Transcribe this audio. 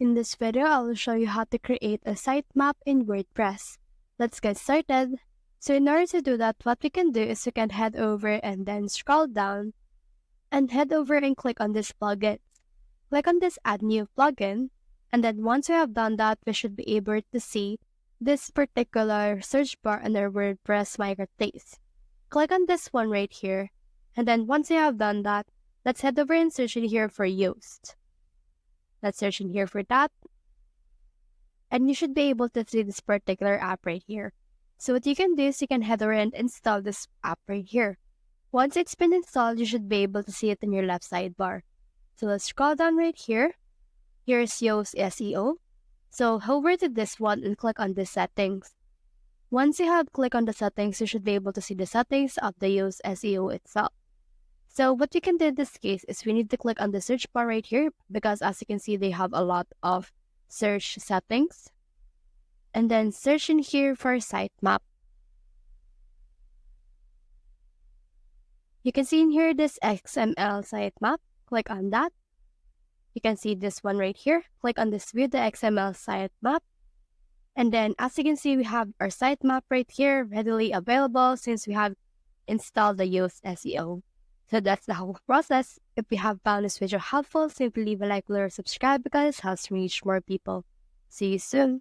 In this video, I will show you how to create a sitemap in WordPress. Let's get started. So in order to do that, what we can do is we can head over and then scroll down and head over and click on this plugin. Click on this add new plugin, and then once we have done that, we should be able to see this particular search bar under WordPress marketplace. Click on this one right here, and then once you have done that, let's head over and search in here for Yoast. Let's search in here for that. And you should be able to see this particular app right here. So what you can do is you can head over and install this app right here. Once it's been installed, you should be able to see it in your left sidebar. So let's scroll down right here. Here's Yoast SEO. So hover to this one and click on the settings. Once you have clicked on the settings, you should be able to see the settings of the Yoast SEO itself. So what we can do in this case is we need to click on the search bar right here, because as you can see, they have a lot of search settings. And then search in here for sitemap. You can see in here this XML sitemap. Click on that. You can see this one right here. Click on this view the XML sitemap. And then as you can see, we have our sitemap right here readily available since we have installed the Yoast SEO. So that's the whole process. If you have found this video helpful, simply leave a like, or subscribe because it helps reach more people. See you soon.